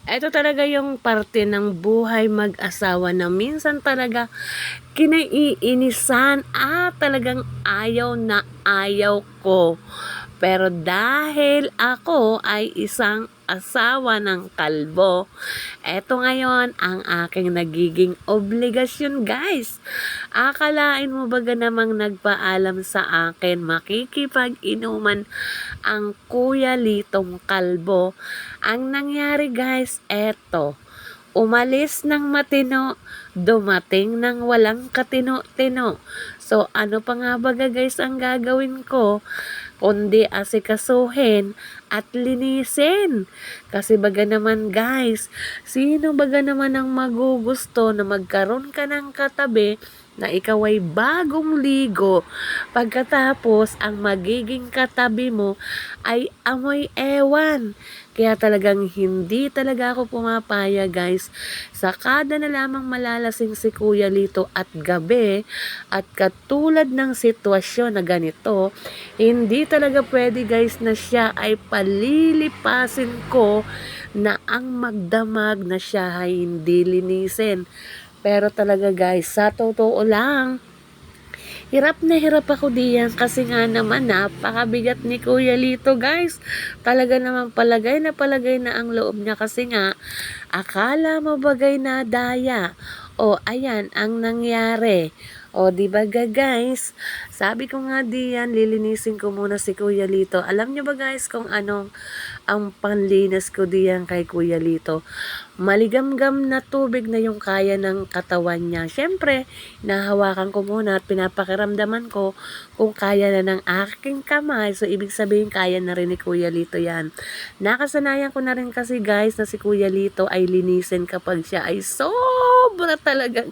Ito talaga yung parte ng buhay mag-asawa na minsan talaga kinaiinisan at talagang ayaw na ayaw ko. Pero dahil ako ay isang asawa ng kalbo, eto ngayon ang aking nagiging obligasyon, guys. Akalain mo baga namang nagpaalam sa akin makikipag-inuman ang Kuya Litong kalbo? Ang nangyari, guys, eto. Umalis ng matino, dumating ng walang katino-tino. So, ano pa nga baga, guys, ang gagawin ko? Kundi asikasuhin at linisin. Kasi baga naman, guys, sino baga naman ang magugusto na magkaroon ka ng katabi na ikaw ay bagong ligo, pagkatapos ang magiging katabi mo ay amoy ewan. Kaya talagang hindi talaga ako pumapaya, guys. Sakada na lamang malalasing si Kuya Lito at gabi, at katulad ng sitwasyon na ganito, hindi talaga pwede, guys, na siya ay palilipasin ko na ang magdamag na siya ay hindi linisin. Pero talaga, guys, sa totoo lang, hirap na hirap ako diyan kasi nga naman napakabigat ni Kuya Lito, guys. Talaga naman palagay na ang loob niya kasi nga akala mo bagay na daya. O ayan ang nangyari. O di ba guys? Sabi ko nga diyan, lilinisin ko muna si Kuya Lito. Alam niyo ba, guys, kung anong ang panlinis ko diyan kay Kuya Lito? Maligamgam na tubig na yung kaya ng katawan niya. Siyempre, nahawakan ko muna at pinapakiramdaman ko kung kaya na ng aking kamay. So, ibig sabihin, kaya na rin ni Kuya Lito yan. Nakasanayan ko na rin kasi, guys, na si Kuya Lito ay linisin kapag siya ay sobra talagang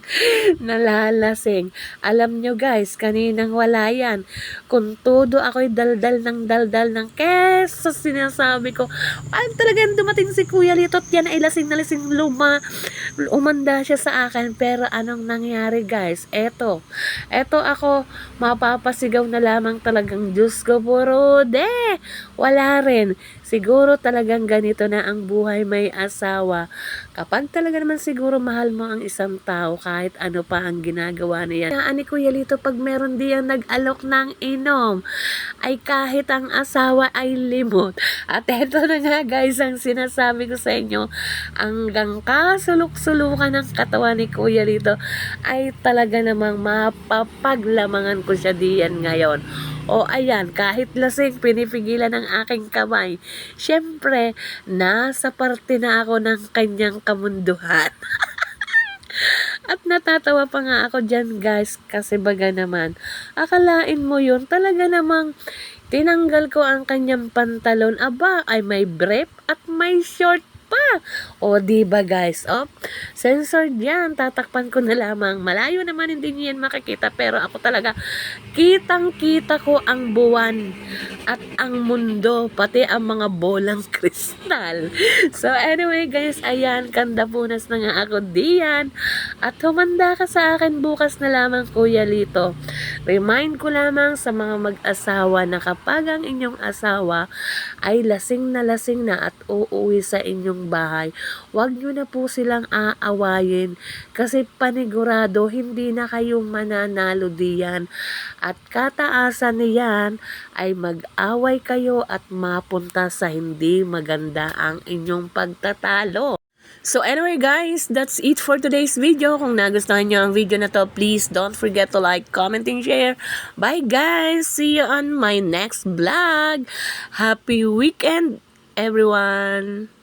nalalasing. Alam nyo, guys, kaninang wala yan. Kung todo ako'y daldal ng keso, sinasabi ko, ay talagang dumating si Kuya Lito at yan ay lasing na lasing umanda siya sa akin. Pero anong nangyari, guys? Eto ako, mapapasigaw na lamang talagang Diyos ko puro wala rin. Siguro talagang ganito na ang buhay may asawa. Kapag talaga naman siguro mahal mo ang isang tao, kahit ano pa ang ginagawa niya. Ani Kuya Lito, pag meron diyang nag-alok ng inom, ay kahit ang asawa ay limot. At eto na nga, guys, ang sinasabi ko sa inyo, hanggang kasulok-sulukan ng katawan ni Kuya Lito ay talaga namang mapapaglamangan ko siya diyan ngayon. O ayan, kahit lasing, pinipigilan ng aking kamay. Siyempre, nasa parte na ako ng kanyang kamunduhan. At natatawa pa nga ako dyan, guys, kasi baga naman, akalain mo yun, talaga namang tinanggal ko ang kanyang pantalon. Aba, ay may brief at may short pa. O, diba, guys? O, censored yan. Tatakpan ko na lamang. Malayo naman, hindi niyo yan makikita. Pero ako talaga, kitang-kita ko ang buwan at ang mundo, pati ang mga bolang kristal. So, anyway, guys, ayan, kandapunas na nga ako diyan. At humanda ka sa akin bukas na lamang, Kuya Lito. Remind ko lamang sa mga mag-asawa na kapag ang inyong asawa ay lasing na at uuwi sa inyong bahay, huwag nyo na po silang aawayin kasi panigurado hindi na kayo mananalo diyan. At kataasan niyan ay mag-away kayo at mapunta sa hindi maganda ang inyong pagtatalo. So anyway, guys, that's it for today's video. Kung nagustuhan nyo ang video na to, please don't forget to like, comment, and share. Bye, guys! See you on my next vlog. Happy weekend, everyone!